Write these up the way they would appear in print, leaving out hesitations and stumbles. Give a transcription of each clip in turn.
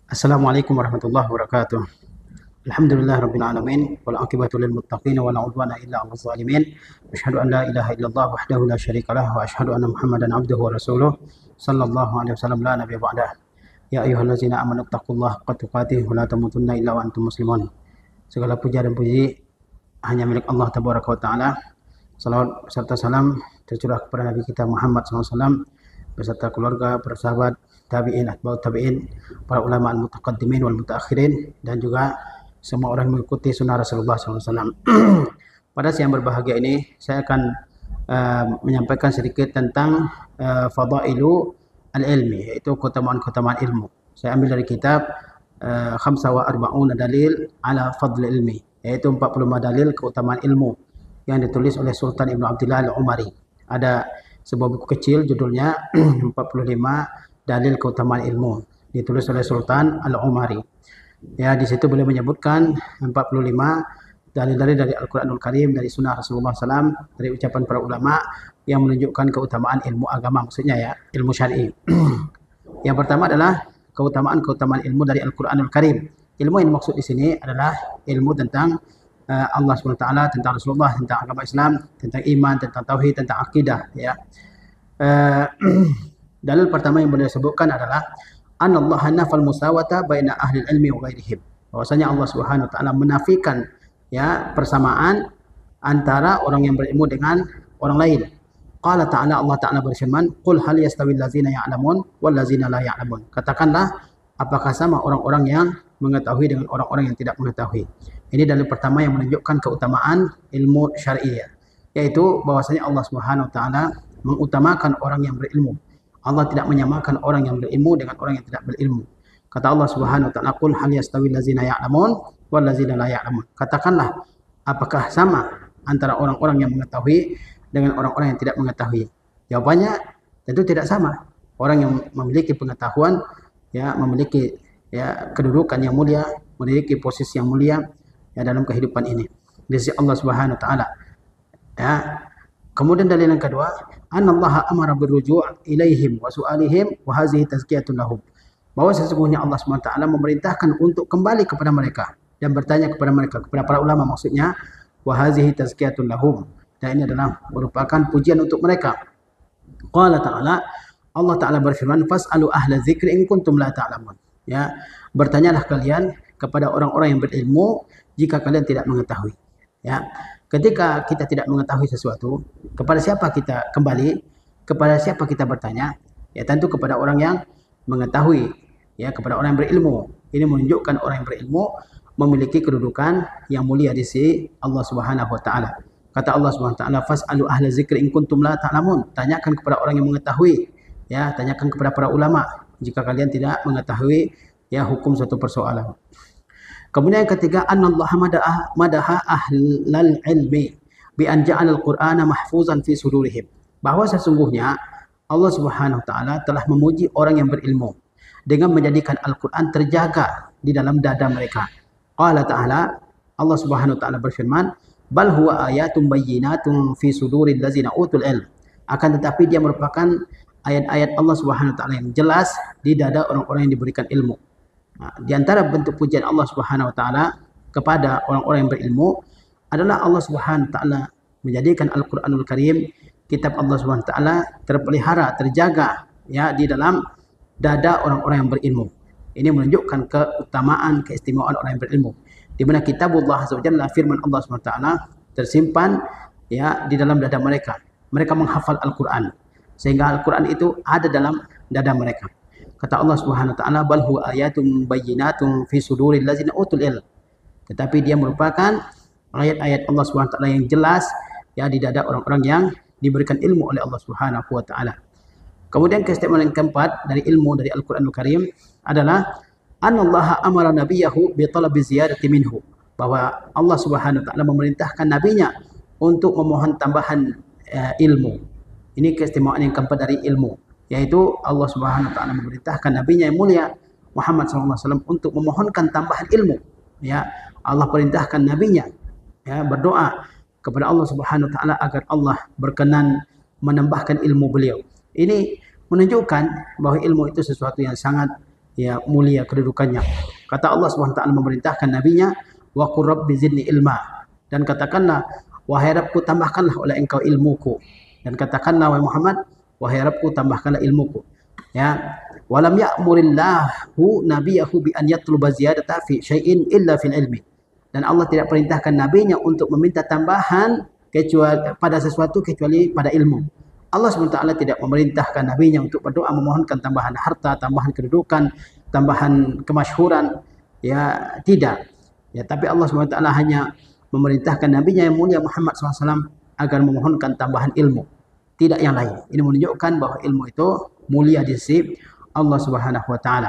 Assalamualaikum warahmatullahi wabarakatuh. Alhamdulillah rabbil alamin wal aqibatu lil muttaqin wa la udwana illa 'alal zalimin. Asyhadu an la ilaha illallah wahdahu la syarika lah wa asyhadu anna Muhammadan abduhu wa rasuluh sallallahu alaihi wasallam la nabiyya ba'dah. Ya ayyuhallazina amanu taqullaha haqqa tuqatih wa la tamutunna illa wa antum muslimun. Segala puja dan puji hanya milik Allah tabaraka wa taala. Salawat serta salam tercurah kepada Nabi kita Muhammad SAW beserta keluarga, para sahabat, tabi'in, atba'ut tabi'in, para ulama al-mutaqaddimin wal mutaakhirin, dan juga semua orang yang mengikuti sunnah Rasulullah SAW. Pada siang berbahagia ini, saya akan menyampaikan sedikit tentang fadailu al-ilmi, yaitu keutamaan-keutamaan ilmu. Saya ambil dari kitab Khamsa wa Arba'una Dalil ala Fadl Ilmi, yaitu 45 dalil keutamaan ilmu yang ditulis oleh Sultan Ibnu Abdillah Al-Umari. Ada sebuah buku kecil judulnya 45 dalil keutamaan ilmu, ditulis oleh Sultan Al-Umari. Ya, di situ beliau menyebutkan 45 dalil-dalil dari Al-Qur'anul Karim, dari sunnah Rasulullah SAW, dari ucapan para ulama yang menunjukkan keutamaan ilmu agama, maksudnya ya, ilmu syar'i. Yang pertama adalah keutamaan-keutamaan ilmu dari Al-Qur'anul Karim. Ilmu yang maksud di sini adalah ilmu tentang Allah SWT, tentang Rasulullah, tentang agama Islam, tentang iman, tentang tauhid, tentang akidah, ya. Dalil pertama yang beliau sebutkan adalah anallaha nafal musawata baina ahli ilmi wa ghairihim. Bahwasanya Allah Subhanahu wa taala menafikan ya persamaan antara orang yang berilmu dengan orang lain. Qala ta'ala, Allah Ta'ala berfirman, "Qul hal yastawil ladzina ya'lamun wal ladzina la ya'lamun." Katakanlah, apakah sama orang-orang yang mengetahui dengan orang-orang yang tidak mengetahui. Ini dalil pertama yang menunjukkan keutamaan ilmu syariah, yaitu bahwasanya Allah Subhanahu wa taala mengutamakan orang yang berilmu. Allah tidak menyamakan orang yang berilmu dengan orang yang tidak berilmu. Kata Allah Subhanahu wa taala, "Qul hal yastawil ladzina ya'lamun wal ladzina la ya'lamun." Katakanlah, apakah sama antara orang-orang yang mengetahui dengan orang-orang yang tidak mengetahui? Jawabannya tentu tidak sama. Orang yang memiliki pengetahuan ya memiliki ya kedudukan yang mulia, memiliki posisi yang mulia ya dalam kehidupan ini di sisi Allah Subhanahu wa taala. Ya. Kemudian dalil yang kedua, anallaha amara birruju' ilaihim wa su'alihim wa hazihi tazkiyatun lahum. Bahwa sesungguhnya Allah Subhanahu wa taala memerintahkan untuk kembali kepada mereka dan bertanya kepada mereka, kepada para ulama maksudnya, wa hazihi tazkiyatun lahum. Dan ini adalah merupakan pujian untuk mereka. Qala ta'ala, Allah Ta'ala berfirman, fas'alu ahla dzikri in kuntum la ta'lamun. Ya, bertanyalah kalian kepada orang-orang yang berilmu jika kalian tidak mengetahui. Ya, ketika kita tidak mengetahui sesuatu, kepada siapa kita kembali? Kepada siapa kita bertanya? Ya, tentu kepada orang yang mengetahui, ya, kepada orang yang berilmu. Ini menunjukkan orang yang berilmu memiliki kedudukan yang mulia di sisi Allah Subhanahu wa taala. Kata Allah Subhanahu wa taala, fas'alu ahla dzikri in kuntum la ta'lamun. Tanyakan kepada orang yang mengetahui. Ya, tanyakan kepada para ulama jika kalian tidak mengetahui ya hukum suatu persoalan. Kemudian yang ketiga, anallaha madaha ahlal ilmi bi an ja'ala al-Qur'ana mahfuzan fi sudurihim. Bahwa sesungguhnya Allah Subhanahu wa taala telah memuji orang yang berilmu dengan menjadikan Al-Qur'an terjaga di dalam dada mereka. Qala ta'ala, Allah Subhanahu wa taala berfirman, bal huwa ayatun bayyinatun fi suduril ladzina utul ilm. Akan tetapi dia merupakan ayat-ayat Allah Subhanahu wa taala yang jelas di dada orang-orang yang diberikan ilmu. Nah, di antara bentuk pujian Allah Subhanahu wa taala kepada orang-orang yang berilmu adalah Allah Subhanahu wa taala menjadikan Al-Qur'anul Karim, kitab Allah Subhanahu wa taala, terpelihara, terjaga ya di dalam dada orang-orang yang berilmu. Ini menunjukkan keutamaan, keistimewaan orang yang berilmu. Di mana kitabullah azza wajalla, firman Allah Subhanahu wa taala, tersimpan ya di dalam dada mereka. Mereka menghafal Al-Qur'an sehingga Al-Qur'an itu ada dalam dada mereka. Kata Allah Subhanahu wa taala, bal huwa ayatun bayyinatun fi suduril ladzina utul ilm. Tetapi dia merupakan ayat-ayat Allah Subhanahu wa taala yang jelas ya di dada orang-orang yang diberikan ilmu oleh Allah Subhanahu wa taala. Kemudian keistimewaan yang keempat dari ilmu dari Al-Qur'anul Karim adalah anallaha amara nabiyahu bi talabi ziyadati minhu. Bahwa Allah Subhanahu wa taala memerintahkan nabinya untuk memohon tambahan ilmu. Ini keistimewaan yang keempat dari ilmu, yaitu Allah Subhanahu wa taala memerintahkan nabinya yang mulia Muhammad SAW untuk memohonkan tambahan ilmu. Ya, Allah perintahkan nabinya ya berdoa kepada Allah Subhanahu wa taala agar Allah berkenan menambahkan ilmu beliau. Ini menunjukkan bahwa ilmu itu sesuatu yang sangat ya mulia kedudukannya. Kata Allah SWT memerintahkan nabinya, wa qur rabbi zidni ilma, dan katakanlah wahai Rabbku tambahkanlah oleh engkau ilmuku, dan katakanlah wahai Muhammad, wahai Rabbku tambahkanlah ilmuku. Ya, walam ya'murillahu nabiyahu bi an yatluba ziyadata fi syai'in illa fil ilmi, dan Allah tidak perintahkan nabinya untuk meminta tambahan kecuali pada sesuatu kecuali pada ilmu. Allah SWT tidak memerintahkan nabinya untuk berdoa memohonkan tambahan harta, tambahan kedudukan, tambahan kemasyhuran, ya tidak. Ya, tapi Allah SWT hanya memerintahkan nabinya yang mulia Muhammad SAW agar memohonkan tambahan ilmu, tidak yang lain. Ini menunjukkan bahwa ilmu itu mulia di sisi Allah Subhanahu wa taala.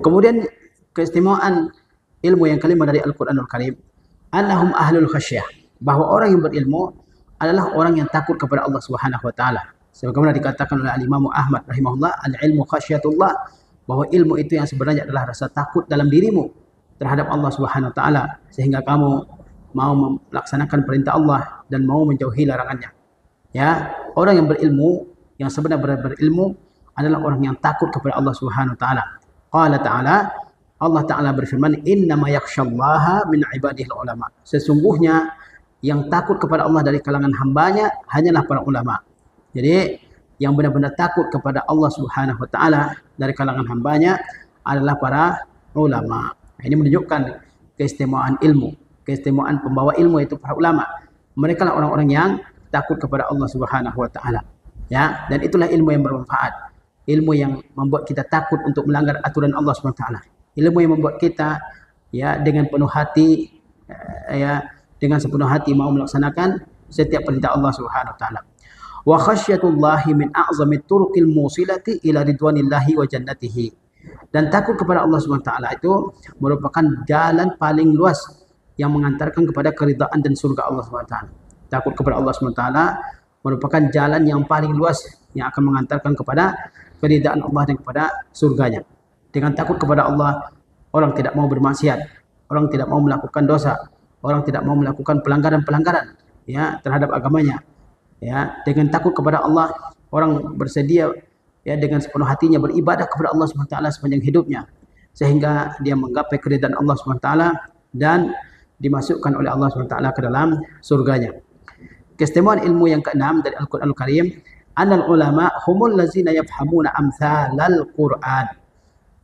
Kemudian keistimewaan ilmu yang kelima dari Al-Qur'anul Karim, annahum ahlul khasyah, bahwa orang yang berilmu adalah orang yang takut kepada Allah Subhanahu wa taala. Sebagaimana dikatakan oleh Al-Imam Ahmad rahimahullah, al-ilmu khasyatullah, bahwa ilmu itu yang sebenarnya adalah rasa takut dalam dirimu terhadap Allah Subhanahu wa taala, sehingga kamu mau melaksanakan perintah Allah dan mau menjauhi larangannya. Ya, orang yang berilmu, yang sebenarnya berilmu adalah orang yang takut kepada Allah Subhanahu wa taala. Qala ta'ala, Allah Ta'ala berfirman, innama yakhsyallaha min ibadihil ulama, sesungguhnya yang takut kepada Allah dari kalangan hambanya hanyalah para ulama. Jadi yang benar-benar takut kepada Allah Subhanahu wa taala dari kalangan hambanya adalah para ulama. Ini menunjukkan keistimewaan ilmu, keistimewaan pembawa ilmu itu para ulama. Mereka lah orang-orang yang takut kepada Allah Subhanahu wa taala. Ya, dan itulah ilmu yang bermanfaat. Ilmu yang membuat kita takut untuk melanggar aturan Allah Subhanahu wa taala. Ilmu yang membuat kita ya dengan penuh hati dengan sepenuh hati mau melaksanakan setiap perintah Allah Subhanahu wa taala. Wa khasyatullahi min a'zamit turuqil musilati ila ridwanillahi wa jannatihi. Dan takut kepada Allah Subhanahu wa taala itu merupakan jalan paling luas yang mengantarkan kepada keridhaan dan surga Allah Subhanahu wa taala. Takut kepada Allah Subhanahu wa taala merupakan jalan yang paling luas yang akan mengantarkan kepada keridhaan Allah dan kepada surganya. Dengan takut kepada Allah, orang tidak mau bermaksiat, orang tidak mau melakukan dosa, orang tidak mau melakukan pelanggaran-pelanggaran ya terhadap agamanya. Ya, dengan takut kepada Allah, orang bersedia ya dengan sepenuh hatinya beribadah kepada Allah Subhanahu wa taala sepanjang hidupnya, sehingga dia menggapai keridhaan Allah Subhanahu wa taala dan dimasukkan oleh Allah Subhanahu wa taala ke dalam surganya. Keistimewaan ilmu yang keenam dari Al-Qur'anul Karim, annal ulama humul ladzina yafhamuna amsalal Qur'an.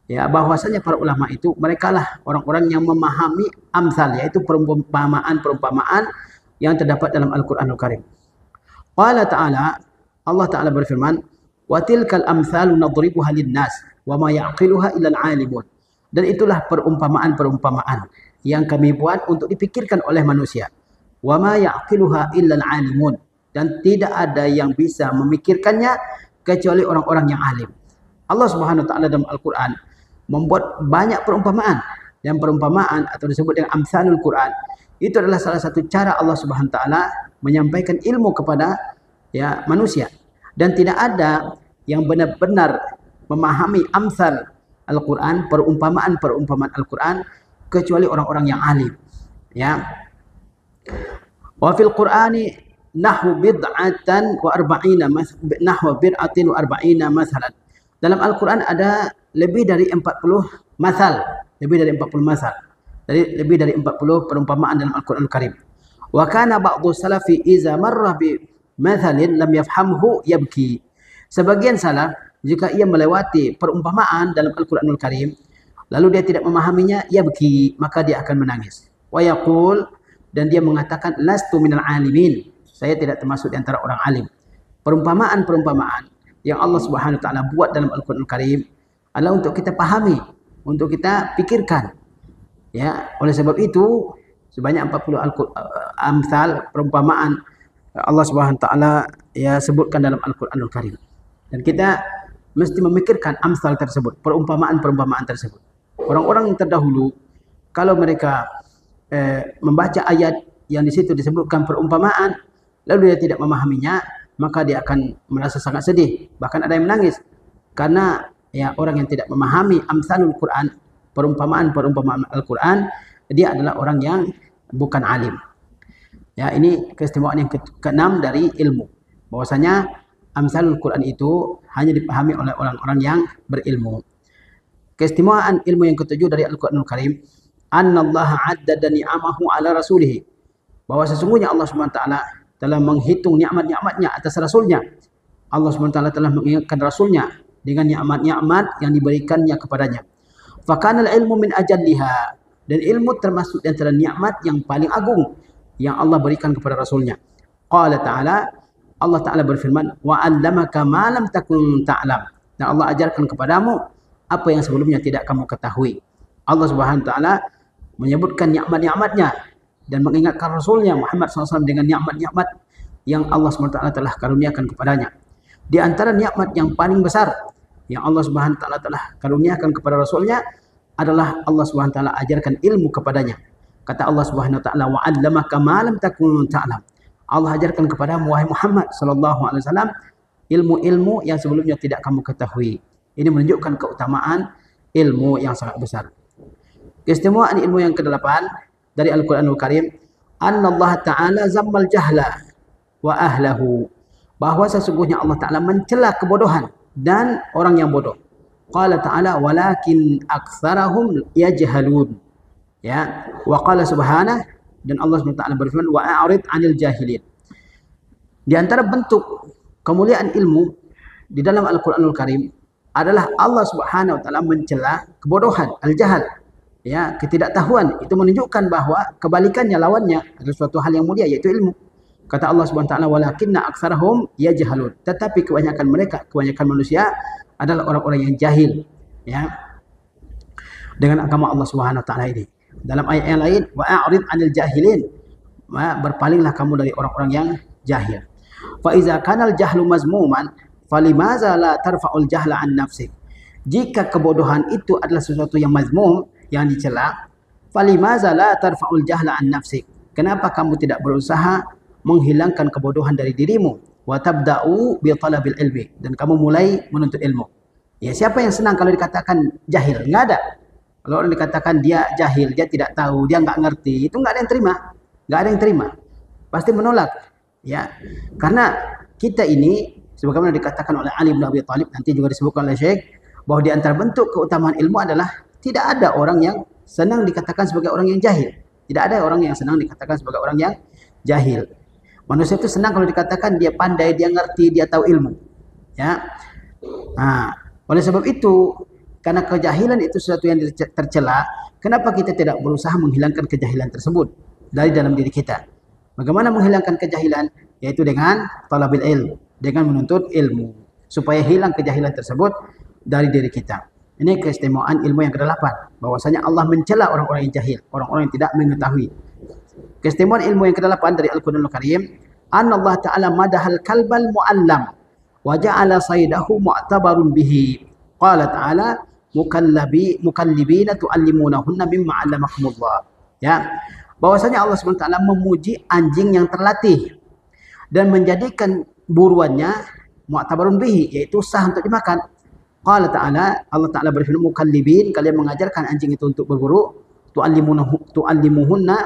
Ya, bahwasanya para ulama itu merekalah orang-orang yang memahami amsal, yaitu perumpamaan-perumpamaan yang terdapat dalam Al-Qur'anul Karim. Qala ta'ala, Allah Ta'ala berfirman, wa tilkal amsalu nadribuha lin-nas wa ma ya'qiluha illa al-'alimun. Dan itulah perumpamaan-perumpamaan yang kami buat untuk dipikirkan oleh manusia. Wa ma ya'qiluha illa al-'alimun, dan tidak ada yang bisa memikirkannya kecuali orang-orang yang alim. Allah Subhanahu wa taala dalam Al-Qur'an membuat banyak perumpamaan, dan perumpamaan atau disebut dengan amsalul Quran itu adalah salah satu cara Allah Subhanahu wa taala menyampaikan ilmu kepada ya manusia. Dan tidak ada yang benar-benar memahami amsal Al-Quran, perumpamaan-perumpamaan Al-Quran, kecuali orang-orang yang alim. Ya. Wa fil Qur'ani nahwu bid'atan wa arba'ina masalan. Dalam Al-Quran ada lebih dari 40 masal, lebih dari 40 masal. Jadi lebih dari 40 perumpamaan dalam Al-Quran Al-Karim. Wa kana ba'du salafi iza marra bi mathalin lam yafhamhu yabki. Sebagian salaf jika ia melewati perumpamaan dalam Al-Quranul Karim lalu dia tidak memahaminya, yabki, maka dia akan menangis. Wa yaqul, dan dia mengatakan lastu minal alimin, saya tidak termasuk di antara orang alim. Perumpamaan-perumpamaan yang Allah Subhanahu wa taala buat dalam Al-Quranul Karim adalah untuk kita pahami, untuk kita pikirkan. Ya, oleh sebab itu sebanyak 40 amsal perumpamaan Allah Subhanahu wa taala ya sebutkan dalam Al-Qur'anul Karim. Dan kita mesti memikirkan amsal tersebut, perumpamaan-perumpamaan tersebut. Orang-orang yang terdahulu kalau mereka membaca ayat yang di situ disebutkan perumpamaan lalu dia tidak memahaminya, maka dia akan merasa sangat sedih, bahkan ada yang menangis. Karena ya orang yang tidak memahami amsalul Quran, perumpamaan-perumpamaan Al-Quran, dia adalah orang yang bukan alim. Ya, ini keistimewaan yang keenam dari ilmu. Bahwasanya amsalul Quran itu hanya dipahami oleh orang-orang yang berilmu. Keistimewaan ilmu yang ketujuh dari Al-Quranul Karim, annallaha addada ni'amahu ala rasulih, bahwa sesungguhnya Allah SWT telah menghitung nikmat-nikmatnya atas rasulnya. Allah SWT telah mengingatkan rasulnya dengan nikmat-nikmat yang diberikannya kepadanya. Fakanal ilmu min ajalliha, dan ilmu termasuk di antara nikmat yang paling agung yang Allah berikan kepada rasulnya. Qala ta'ala, Allah Ta'ala berfirman, wa 'allamaka ma lam takun ta'lam, dan Allah ajarkan kepadamu apa yang sebelumnya tidak kamu ketahui. Allah Subhanahu wa taala menyebutkan nikmat-nikmatnya dan mengingatkan rasulnya Muhammad SAW dengan nikmat-nikmat yang Allah SWT telah karuniakan kepadanya. Di antara nikmat yang paling besar yang Allah Subhanahu wa taala telah karuniakan kepada rasulnya adalah Allah Subhanahu wa taala ajarkan ilmu kepadanya. Kata Allah Subhanahu wa taala, wa 'allamaka ma lam takun ta'lam. Allah ajarkan kepadamu wahai Muhammad sallallahu alaihi wasallam ilmu-ilmu yang sebelumnya tidak kamu ketahui. Ini menunjukkan keutamaan ilmu yang sangat besar. Keistimewaan ilmu yang ke-8 dari Al-Quranul Karim, annallaha ta'ala zammal jahla wa ahlahu, bahwa sesungguhnya Allah Ta'ala mencela kebodohan dan orang yang bodoh. Qala ta'ala, walakin aktsarahum yajhalun. Ya, wa qala subhanahu, dan Allah SWT berfirman, wa a'rid 'anil jahilin. Di antara bentuk kemuliaan ilmu di dalam Al-Quranul Karim adalah Allah Subhanahu wa taala mencela kebodohan, al-jahal, ya, ketidaktahuan. Itu menunjukkan bahwa kebalikannya, lawannya adalah suatu hal yang mulia, yaitu ilmu. Kata Allah Subhanahu wa taala, walakinna aktsarahum yajhalun, tetapi kebanyakan mereka, kebanyakan manusia adalah orang-orang yang jahil, ya, dengan agama Allah Subhanahu wa taala ini. Dalam ayat yang lain, wa a'rid 'anil jahilin, berpalinglah kamu dari orang-orang yang jahil. Fa iza kana al-jahlu mazmuman falimaza la tarfa'ul jahla an nafsik. Jika kebodohan itu adalah sesuatu yang mazmum, yang dicela, falimaza la tarfa'ul jahla an nafsik. Kenapa kamu tidak berusaha menghilangkan kebodohan dari dirimu? Wa tabda'u bi talabil ilmi, dan kamu mulai menuntut ilmu. Ya, siapa yang senang kalau dikatakan jahil? Enggak ada. Kalau orang dikatakan dia jahil, dia tidak tahu, dia enggak ngerti, itu enggak ada yang terima. Enggak ada yang terima. Pasti menolak. Ya. Karena kita ini, sebagaimana dikatakan oleh Ali bin Abi Thalib, nanti juga disebutkan oleh Syekh, bahwa di antara bentuk keutamaan ilmu adalah tidak ada orang yang senang dikatakan sebagai orang yang jahil. Tidak ada orang yang senang dikatakan sebagai orang yang jahil. Manusia itu senang kalau dikatakan dia pandai, dia ngerti, dia tahu ilmu. Ya. Nah, oleh sebab itu, karena kejahilan itu sesuatu yang tercela, kenapa kita tidak berusaha menghilangkan kejahilan tersebut dari dalam diri kita? Bagaimana menghilangkan kejahilan? Yaitu dengan talabil ilm, dengan menuntut ilmu, supaya hilang kejahilan tersebut dari diri kita. Ini keistimewaan ilmu yang ke-8, bahwasanya Allah mencela orang-orang yang jahil, orang-orang yang tidak mengetahui. Keistimewaan ilmu yang ke-8 dari Al-Quranul Karim, Allah Ta'ala madahal kalbal mu'allam wa ja'ala saydahu mu'tabarun bihi. Qala Ta'ala mukallibina tu'allimunahunna mimma 'allamakumullah. Ya, bahwasanya Allah SWT memuji anjing yang terlatih dan menjadikan buruannya mu'tabarun bihi, yaitu sah untuk dimakan. Qala Ta'ala, Allah Ta'ala berfirman, mukallibin, kalian mengajarkan anjing itu untuk berburu, tu'allimuhunna,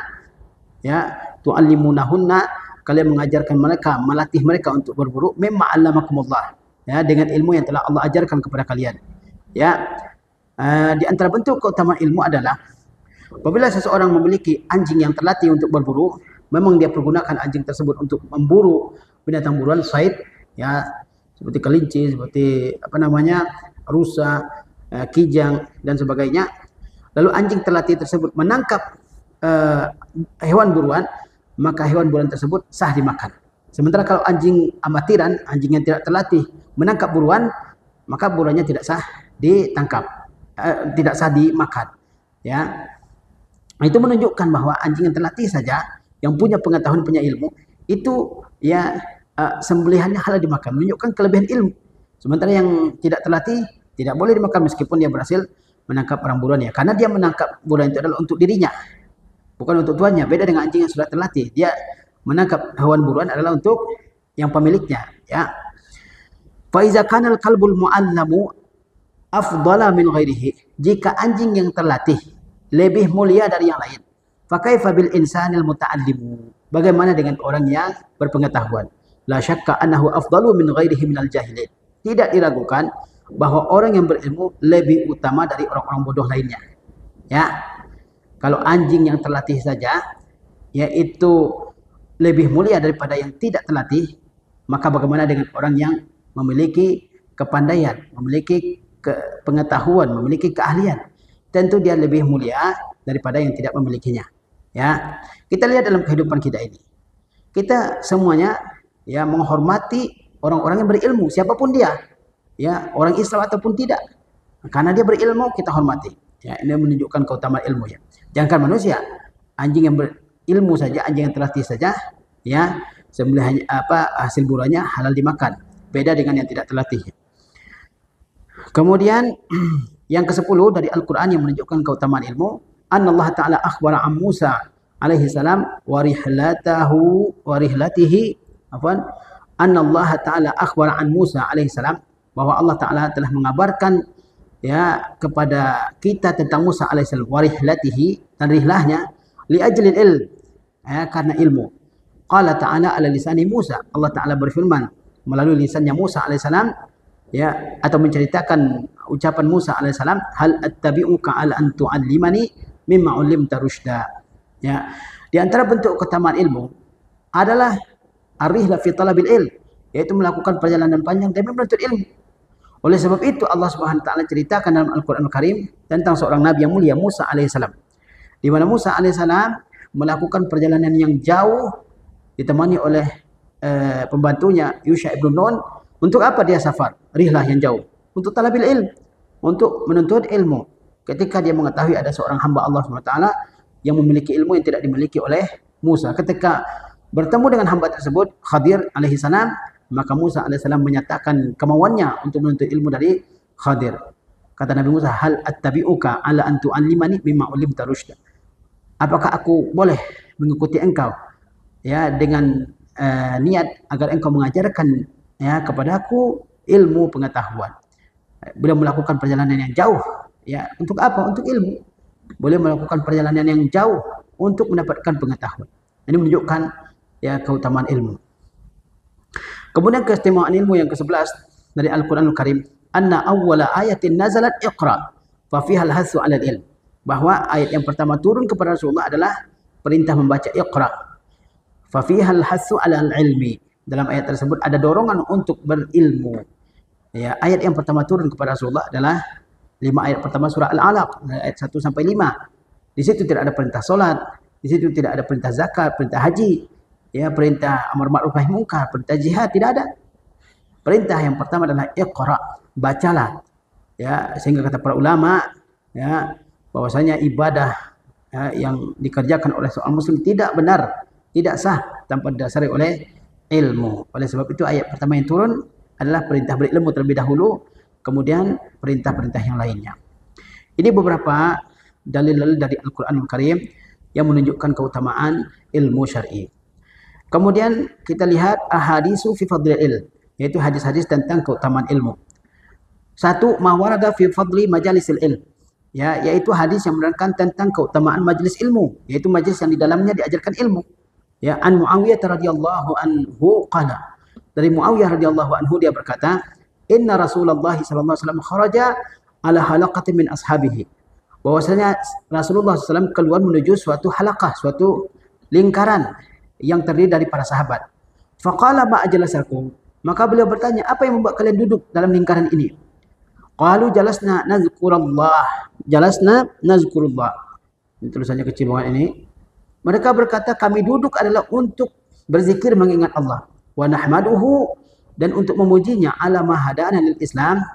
ya, tu'allimunahunna, kalian mengajarkan mereka, melatih mereka untuk berburu, mimma 'allamakumullah, ya, dengan ilmu yang telah Allah ajarkan kepada kalian. Ya, di antara bentuk keutamaan ilmu adalah apabila seseorang memiliki anjing yang terlatih untuk berburu, memang dia pergunakan anjing tersebut untuk memburu binatang buruan, said, ya, seperti kelinci, seperti apa namanya, rusa, kijang dan sebagainya. Lalu anjing terlatih tersebut menangkap hewan buruan, maka hewan buruan tersebut sah dimakan. Sementara kalau anjing amatiran, anjing yang tidak terlatih menangkap buruan, maka buruannya tidak sah ditangkap, tidak sah dimakan. Ya, itu menunjukkan bahwa anjing yang terlatih saja, yang punya pengetahuan, punya ilmu, itu ya sembelihannya halal dimakan, menunjukkan kelebihan ilmu. Sementara yang tidak terlatih tidak boleh dimakan meskipun dia berhasil menangkap barang buruan, ya, karena dia menangkap buruan itu adalah untuk dirinya, bukan untuk tuannya. Beda dengan anjing yang sudah terlatih, dia menangkap hewan buruan adalah untuk yang pemiliknya. Ya. Fa iza kana al-kalbul mu'allamu afdala min ghairihi, jika anjing yang terlatih lebih mulia dari yang lain, fa kaifa bil insanil muta'allimu, bagaimana dengan orang yang berpengetahuan? La syakka annahu afdalu min ghairihi minal jahilin, tidak diragukan bahwa orang yang berilmu lebih utama dari orang-orang bodoh lainnya. Ya, kalau anjing yang terlatih saja, yaitu lebih mulia daripada yang tidak terlatih, maka bagaimana dengan orang yang memiliki kepandaian, memiliki pengetahuan, memiliki keahlian? Tentu dia lebih mulia daripada yang tidak memilikinya. Ya, kita lihat dalam kehidupan kita ini. Kita semuanya ya menghormati orang-orang yang berilmu, siapapun dia. Ya, orang Islam ataupun tidak. Karena dia berilmu, kita hormati. Ya, ini menunjukkan keutamaan ilmu ya. Jangan manusia, anjing yang berilmu saja, anjing yang terlatih saja, ya, sembelihannya hasil buruannya halal dimakan. Beda dengan yang tidak terlatih. Kemudian yang ke-10 dari Al-Qur'an yang menunjukkan keutamaan ilmu, Allah Ta'ala akhbara an Musa alaihi salam wa rihlatihi Allah Ta'ala akhbara an Musa alaihi salam, bahwa Allah Ta'ala telah mengabarkan ya kepada kita tentang Musa alaihissalam wa rihlatihi, dan rihlahnya li ajlil ilm, ya, karena ilmu. Qala ta'ala ala lisani Musa, Allah Ta'ala berfirman melalui lisannya Musa alaihissalam, ya, atau menceritakan ucapan Musa alaihissalam, hal attabi'uka ala an tu'allimani mimma 'ullimta rusyda. Ya, di antara bentuk keutamaan ilmu adalah ar-rihla fi talabil ilm, yaitu melakukan perjalanan panjang demi menuntut ilmu. Oleh sebab itu Allah Subhanahu wa taala ceritakan dalam Al-Qur'an Al-Karim tentang seorang nabi yang mulia, Musa alaihissalam. Di mana Musa alaihissalam melakukan perjalanan yang jauh ditemani oleh pembantunya Yusha ibn Nun. Untuk apa dia safar? Rihlah yang jauh. Untuk talabil ilm, untuk menuntut ilmu. Ketika dia mengetahui ada seorang hamba Allah Subhanahu wa taala yang memiliki ilmu yang tidak dimiliki oleh Musa. Ketika bertemu dengan hamba tersebut, Khadir alaihissalam, maka Musa alaihissalam menyatakan kemauannya untuk menuntut ilmu dari Khadir. Kata Nabi Musa, hal attabi'uka ala an tu'allimani mimma 'ullimta rusyda. Apakah aku boleh mengikuti engkau ya dengan niat agar engkau mengajarkan ya kepadaku ilmu pengetahuan. Beliau melakukan perjalanan yang jauh ya, untuk apa? Untuk ilmu. Boleh melakukan perjalanan yang jauh untuk mendapatkan pengetahuan. Ini menunjukkan ya keutamaan ilmu. Kemudian keistimewaan ilmu yang ke-11 dari Al-Qur'anul Karim, anna awwala ayatin nazalat Iqra fa fiha al-hasu 'ala al-ilm. Bahwa ayat yang pertama turun kepada Rasulullah adalah perintah membaca Iqra. Fa fiha al-hasu 'ala al-ilmi. Dalam ayat tersebut ada dorongan untuk berilmu. Ya, ayat yang pertama turun kepada Rasulullah adalah 5 ayat pertama surah Al-Alaq, ayat 1 sampai 5. Di situ tidak ada perintah salat, di situ tidak ada perintah zakat, perintah haji, ya, perintah amar ma'ruf nahi munkar, perintah jihad, tidak ada. Perintah yang pertama adalah Iqra, bacalah. Ya, sehingga kata para ulama ya bahwasanya ibadah ya, yang dikerjakan oleh seorang muslim tidak benar, tidak sah tanpa didasari oleh ilmu. Oleh sebab itu ayat pertama yang turun adalah perintah berilmu terlebih dahulu, kemudian perintah-perintah yang lainnya. Ini beberapa dalil-dalil dari Al-Qur'anul Karim yang menunjukkan keutamaan ilmu syar'i. Kemudian kita lihat ahadisu fi fadlil ilm, yaitu hadis-hadis tentang keutamaan ilmu. Satu, ma warada fi fadli majalisil ilm. Ya, yaitu hadis yang menerangkan tentang keutamaan majelis ilmu, yaitu majelis yang di dalamnya diajarkan ilmu. Ya, an Muawiyah radhiyallahu anhu qala. Dari Muawiyah radhiyallahu anhu dia berkata, inna Rasulullah sallallahu alaihi wasallam kharaja ala halaqatin min ashabihi. Bahwasanya Rasulullah SAW keluar menuju suatu halaqah, suatu lingkaran yang terdiri dari para sahabat. Faqala ma ajlasakum. Maka beliau bertanya, apa yang membuat kalian duduk dalam lingkaran ini? Qalu jalasna nazkurullah. Jalasna nazkurullah. Ini tulisannya kecil banget ini. Mereka berkata, kami duduk adalah untuk berzikir mengingat Allah. Wa nahmaduhu, dan untuk memujinya ala ma hadana lil Islam,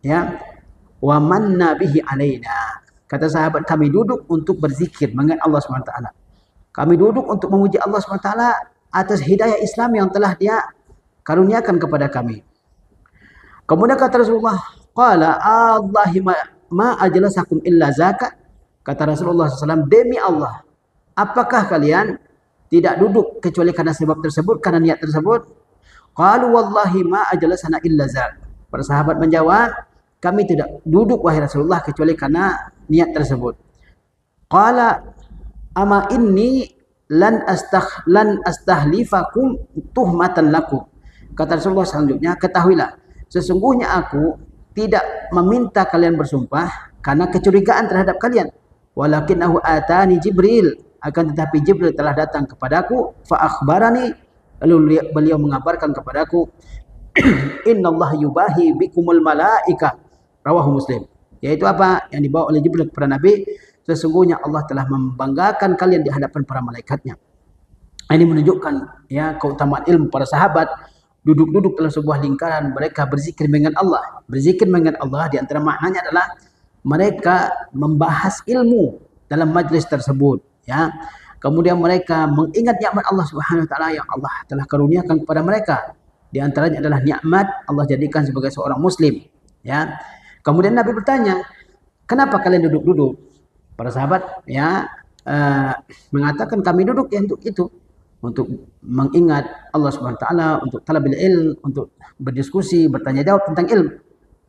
ya, wa manna bihi alaina. Kata sahabat, kami duduk untuk berzikir mengingat Allah SWT. Kami duduk untuk memuji Allah SWT atas hidayah Islam yang telah dia karuniakan kepada kami. Kemudian kata Rasulullah, qala Allahi ma ajlasakum illa zakat. Kata Rasulullah SAW, demi Allah, apakah kalian tidak duduk kecuali karena sebab tersebut, karena niat tersebut? Qalu wallahi ma ajlasana illa zakat. Para sahabat menjawab, kami tidak duduk wahai Rasulullah kecuali karena niat tersebut. Qala ama inni lan astahlifakum tuhmatan lakum. Kata Rasulullah selanjutnya, ketahuilah, sesungguhnya aku tidak meminta kalian bersumpah karena kecurigaan terhadap kalian. Walakinahu atani Jibril, akan tetapi Jibril telah datang kepadaku, fa akhbarani, lalu beliau mengabarkan kepadaku, innallaha yubahi bikumul malaika, rawahu Muslim. Yaitu apa yang dibawa oleh Jibril kepada Nabi, sesungguhnya Allah telah membanggakan kalian di hadapan para malaikatnya. Ini menunjukkan ya keutamaan ilmu para sahabat. Duduk-duduk dalam sebuah lingkaran, mereka berzikir dengan Allah. Berzikir dengan Allah di antara maknanya adalah mereka membahas ilmu dalam majlis tersebut, ya. Kemudian mereka mengingat nikmat Allah Subhanahu wa taala yang Allah telah karuniakan kepada mereka. Di antaranya adalah nikmat Allah jadikan sebagai seorang muslim, ya. Kemudian Nabi bertanya, "Kenapa kalian duduk-duduk?" Para sahabat ya mengatakan, "Kami duduk ya untuk itu, untuk mengingat Allah Subhanahu wa taala, untuk talabil ilm, untuk berdiskusi, bertanya jawab tentang ilmu."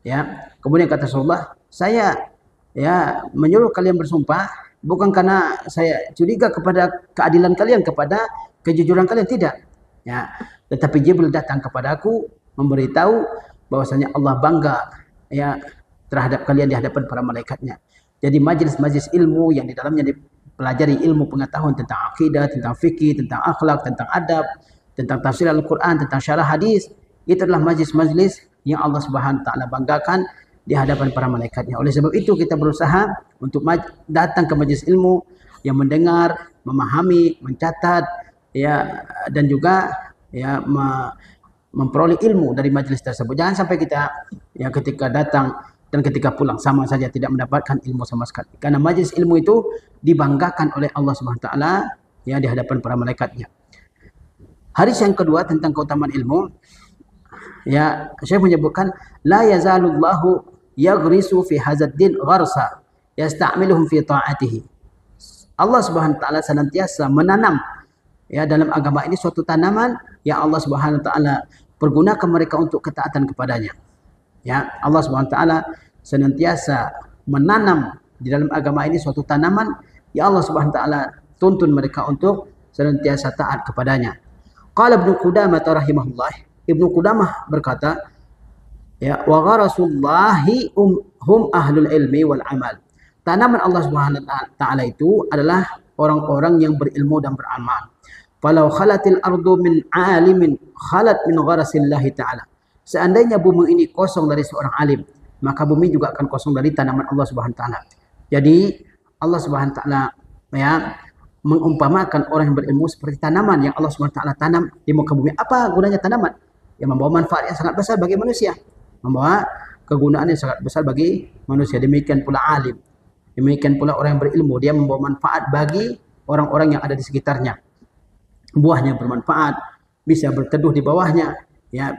Ya. Kemudian kata Rasulullah, "Saya ya menyuruh kalian bersumpah bukan karena saya curiga kepada keadilan kalian, kepada kejujuran kalian, tidak. Ya, tetapi Jibril datang kepadaku memberitahu bahwasanya Allah bangga ya terhadap kalian di hadapan para malaikatnya." Jadi majlis-majlis ilmu yang di dalamnya pelajari ilmu pengetahuan tentang akidah, tentang fikih, tentang akhlak, tentang adab, tentang tafsir Al-Quran, tentang syarah hadis, itu adalah majlis-majlis yang Allah Subhanahu wa taala banggakan di hadapan para malaikatnya. Oleh sebab itu kita berusaha untuk datang ke majlis ilmu yang mendengar, memahami, mencatat ya, dan juga ya memperoleh ilmu dari majlis tersebut. Jangan sampai kita ya ketika datang dan ketika pulang sama saja tidak mendapatkan ilmu sama sekali. Karena majlis ilmu itu dibanggakan oleh Allah Subhanahu wa taala ya di hadapan para malaikatnya. Hadis yang kedua tentang keutamaan ilmu, ya Syekh menyebutkan la yazalullahu yaghrisu fi hadzal din gharsa yasta'miluhum fi ta'atihi. Allah Subhanahu wa taala senantiasa menanam ya dalam agama ini suatu tanaman yang Allah Subhanahu wa taala pergunakan mereka untuk ketaatan kepadanya. Ya, Allah Subhanahu wa taala senantiasa menanam di dalam agama ini suatu tanaman yang Allah Subhanahu wa taala tuntun mereka untuk senantiasa taat kepadanya. Qala Ibnu Qudamah rahimahullah, Ibnu Qudamah berkata, ya wa gharasullahi hum ahlul ilmi wal amal. Tanaman Allah Subhanahu wa taala itu adalah orang-orang yang berilmu dan beramal. Falau khalatil ardu min alimin khalat min gharasillahi ta'ala. Seandainya bumi ini kosong dari seorang alim, maka bumi juga akan kosong dari tanaman Allah Subhanahu wa taala. Jadi Allah Subhanahu wa taala ya mengumpamakan orang yang berilmu seperti tanaman yang Allah Subhanahu wa taala tanam di muka bumi. Apa gunanya tanaman? Yang membawa manfaat yang sangat besar bagi manusia. Membawa kegunaan yang sangat besar bagi manusia. Demikian pula alim. Demikian pula orang yang berilmu, dia membawa manfaat bagi orang-orang yang ada di sekitarnya. Buahnya bermanfaat, bisa berteduh di bawahnya, ya,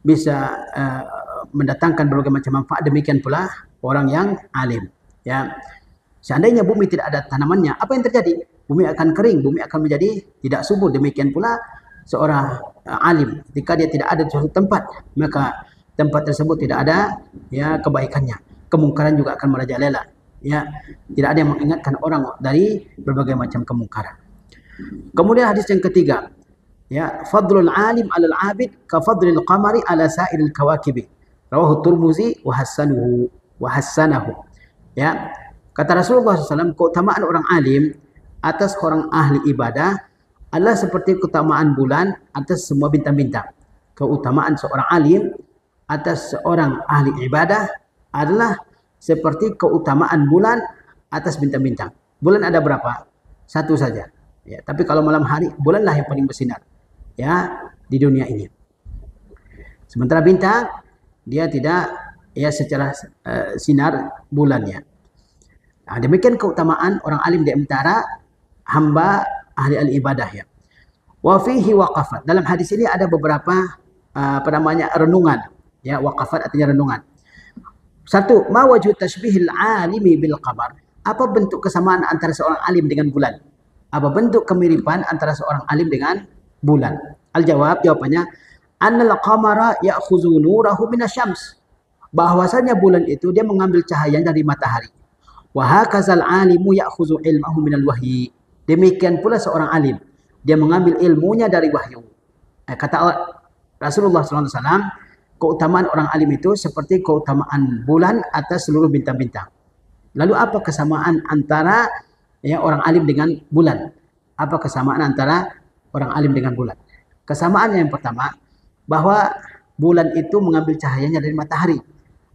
bisa mendatangkan berbagai macam manfaat. Demikian pula orang yang alim, ya. Seandainya bumi tidak ada tanamannya, apa yang terjadi? Bumi akan kering, bumi akan menjadi tidak subur. Demikian pula seorang alim, ketika dia tidak ada di suatu tempat, maka tempat tersebut tidak ada ya kebaikannya. Kemungkaran juga akan merajalela, ya. Tidak ada yang mengingatkan orang dari berbagai macam kemungkaran. Kemudian hadis yang ketiga, ya, fadlul alim 'alal 'abid ka fadlil qamari 'ala sa'iril kawakibi. Rawahu Tirmizi wa hasanahu. Ya, kata Rasulullah SAW, keutamaan orang alim atas orang ahli ibadah adalah seperti keutamaan bulan atas semua bintang-bintang. Keutamaan seorang alim atas seorang ahli ibadah adalah seperti keutamaan bulan atas bintang-bintang. Bulan ada berapa? Satu saja. Ya, tapi kalau malam hari, bulanlah yang paling bersinar ya di dunia ini. Sementara bintang dia tidak ya secara sinar bulannya. Nah, demikian keutamaan orang alim di antara hamba ahli ibadah ya. Wa fihi waqafat. Dalam hadis ini ada beberapa renungan. Ya, waqafat artinya renungan. Satu, ma wajhu tashbihil alimi bil qamar. Apa bentuk kesamaan antara seorang alim dengan bulan? Apa bentuk kemiripan antara seorang alim dengan bulan? Al-jawab, jawabannya, annal qamara ya'khudhu nurahu minasyams. Bahwasanya bulan itu dia mengambil cahaya dari matahari. Wa hakazal alimu ya'khudhu ilmahu minal wahyi. Demikian pula seorang alim, dia mengambil ilmunya dari wahyu. Kata Rasulullah SAW, keutamaan orang alim itu seperti keutamaan bulan atas seluruh bintang-bintang. Lalu apa kesamaan antara ya orang alim dengan bulan? Apa kesamaan antara orang alim dengan bulan? Kesamaan yang pertama, bahwa bulan itu mengambil cahayanya dari matahari.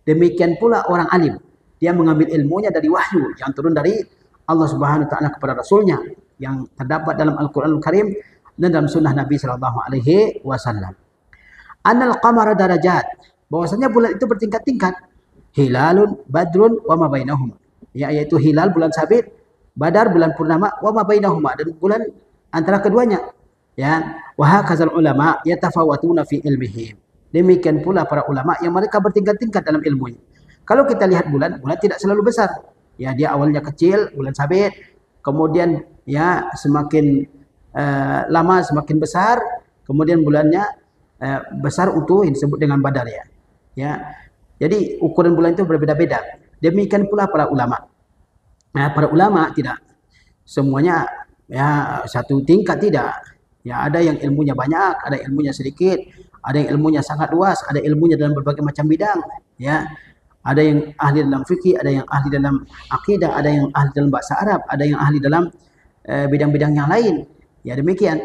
Demikian pula orang alim, dia mengambil ilmunya dari wahyu yang turun dari Allah Subhanahu wa taala kepada rasulnya yang terdapat dalam Al-Qur'anul Karim dan dalam sunnah Nabi sallallahu alaihi wasallam. Annal qamara darajat, bahwasanya bulan itu bertingkat-tingkat. Hilalun, badrun, wa ma bainahuma. Ya, yaitu hilal bulan sabit, badar bulan purnama, wa ma bainahuma, dan bulan antara keduanya. Ya, wa hakazal ulama yatafawatuna fi ilmihim. Demikian pula para ulama yang mereka bertingkat-tingkat dalam ilmunya. Kalau kita lihat bulan, bulan tidak selalu besar. Ya, dia awalnya kecil, bulan sabit, kemudian ya semakin lama semakin besar, kemudian bulannya besar utuh yang disebut dengan badar ya. Ya. Jadi ukuran bulan itu berbeda-beda. Demikian pula para ulama. Nah, para ulama tidak semuanya ya satu tingkat, tidak. Ya, ada yang ilmunya banyak, ada ilmunya sedikit, ada yang ilmunya sangat luas, ada ilmunya dalam berbagai macam bidang, ya. Ada yang ahli dalam fikih, ada yang ahli dalam akidah, ada yang ahli dalam bahasa Arab, ada yang ahli dalam bidang-bidang yang lain. Ya, demikian.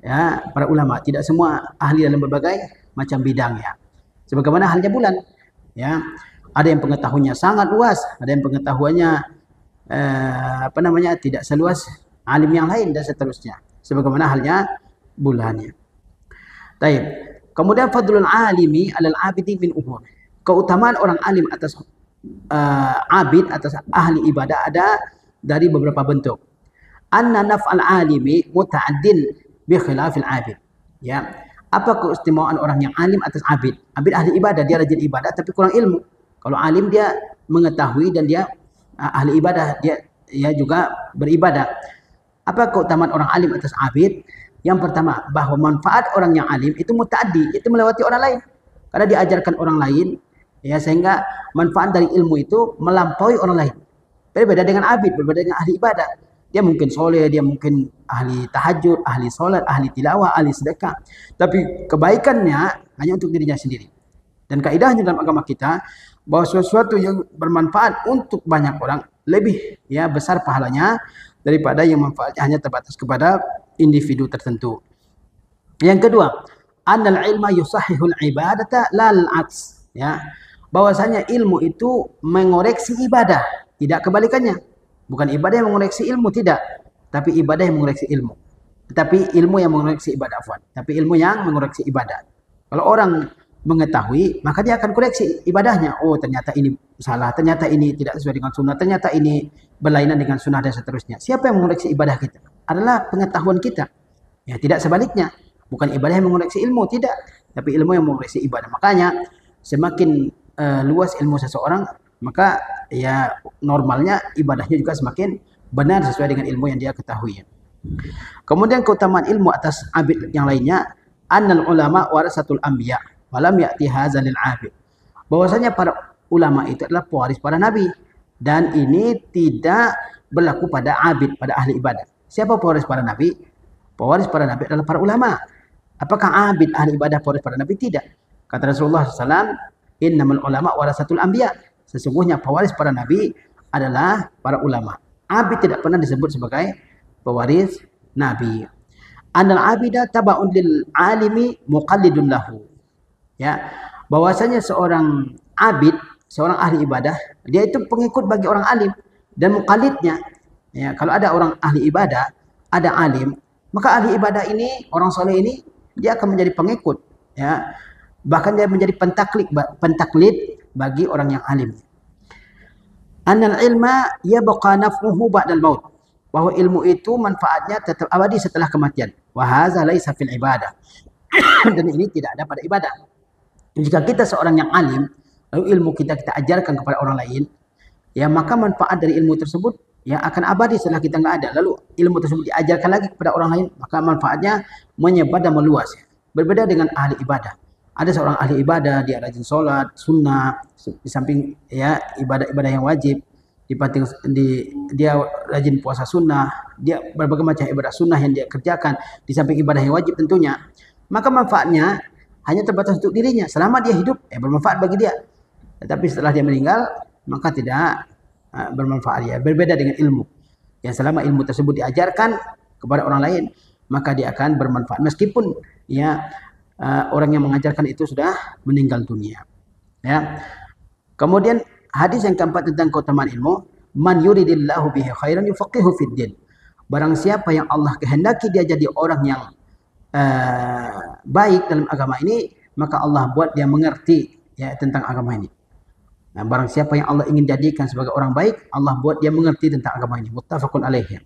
Ya, para ulama tidak semua ahli dalam berbagai macam bidang ya. Sebagaimana halnya bulan. Ya, ada yang pengetahuannya sangat luas, ada yang pengetahuannya tidak seluas alim yang lain dan seterusnya. Sebagaimana halnya bulannya. Baik. Kemudian fadlul alimi alal abidi min umur. Keutamaan orang alim atas abid, atas ahli ibadah ada dari beberapa bentuk. Anna naf'al alimi muta'addin bi khilafil abid. Ya. Apa keistimewaan orang yang alim atas abid? Abid ahli ibadah, dia rajin ibadah tapi kurang ilmu. Kalau alim dia mengetahui dan dia ahli ibadah, dia juga beribadah. Apa keutamaan orang alim atas abid? Yang pertama, bahwa manfaat orang yang alim itu muta'addi, itu melewati orang lain. Karena diajarkan orang lain, ya, sehingga manfaat dari ilmu itu melampaui orang lain. Berbeda dengan abid, berbeda dengan ahli ibadah. Dia mungkin soleh, dia mungkin ahli tahajud, ahli solat, ahli tilawah, ahli sedekah. Tapi kebaikannya hanya untuk dirinya sendiri. Dan kaidahnya dalam agama kita, bahwa sesuatu yang bermanfaat untuk banyak orang lebih ya besar pahalanya daripada yang manfaatnya hanya terbatas kepada individu tertentu. Yang kedua, annal ilma yusahhihul ibadata lal aks. Ya, bahwasanya ilmu itu mengoreksi ibadah, tidak kebalikannya. Bukan ibadah yang mengoreksi ilmu, tidak, tapi ibadah yang mengoreksi ilmu. Tapi ilmu yang mengoreksi ibadah, tapi ilmu yang mengoreksi ibadah. Kalau orang mengetahui, maka dia akan koreksi ibadahnya. Oh, ternyata ini salah, ternyata ini tidak sesuai dengan sunnah, ternyata ini berlainan dengan sunnah dan seterusnya. Siapa yang mengoreksi ibadah kita? Adalah pengetahuan kita. Ya, tidak sebaliknya. Bukan ibadah yang mengoreksi ilmu, tidak, tapi ilmu yang mengoreksi ibadah. Makanya semakin luas ilmu seseorang, maka ya normalnya ibadahnya juga semakin benar sesuai dengan ilmu yang dia ketahui. Kemudian keutamaan ilmu atas abid yang lainnya, annal ulama warasatul anbiya walam ya'ti hadzal abid. Bahwasanya para ulama itu adalah pewaris para nabi, dan ini tidak berlaku pada abid, pada ahli ibadah. Siapa pewaris para nabi? Pewaris para nabi adalah para ulama. Apakah abid ahli ibadah pewaris para nabi? Tidak. Kata Rasulullah SAW, innamal ulama warasatul anbiya. Sesungguhnya pewaris para nabi adalah para ulama. Abid tidak pernah disebut sebagai pewaris nabi. Annal abida taba'un lil alimi muqallidun lahu. Ya, bahwasanya seorang abid, seorang ahli ibadah, dia itu pengikut bagi orang alim dan muqallidnya. Ya, kalau ada orang ahli ibadah, ada alim, maka ahli ibadah ini, orang soleh ini, dia akan menjadi pengikut. Ya, bahkan dia menjadi pentaklid bagi orang yang alim. Annal ilma yabqa naf'uhu ba'dal maut. Bahwa ilmu itu manfaatnya tetap abadi setelah kematian. Wa hadza laisa fil ibadah. Dan ini tidak ada pada ibadah. Jika kita seorang yang alim, lalu ilmu kita ajarkan kepada orang lain, ya maka manfaat dari ilmu tersebut ya akan abadi setelah kita nggak ada. Lalu ilmu tersebut diajarkan lagi kepada orang lain, maka manfaatnya menyebar dan meluas. Berbeda dengan ahli ibadah. Ada seorang ahli ibadah, dia rajin sholat, sunnah, di samping ya ibadah-ibadah yang wajib, dia rajin puasa sunnah, dia berbagai macam ibadah sunnah yang dia kerjakan, di samping ibadah yang wajib tentunya. Maka manfaatnya hanya terbatas untuk dirinya. Selama dia hidup, bermanfaat bagi dia. Tetapi setelah dia meninggal, maka tidak bermanfaat dia. Berbeda dengan ilmu. Yang selama ilmu tersebut diajarkan kepada orang lain, maka dia akan bermanfaat. Meskipun ya orang yang mengajarkan itu sudah meninggal dunia. Ya. Kemudian hadis yang keempat tentang keutamaan ilmu, man yuridillahu bihi khairan yufaqihu fid din. Barang siapa yang Allah kehendaki dia jadi orang yang baik dalam agama ini, maka Allah buat dia mengerti ya tentang agama ini. Nah, barang siapa yang Allah ingin jadikan sebagai orang baik, Allah buat dia mengerti tentang agama ini. Muttafaqun alaihi.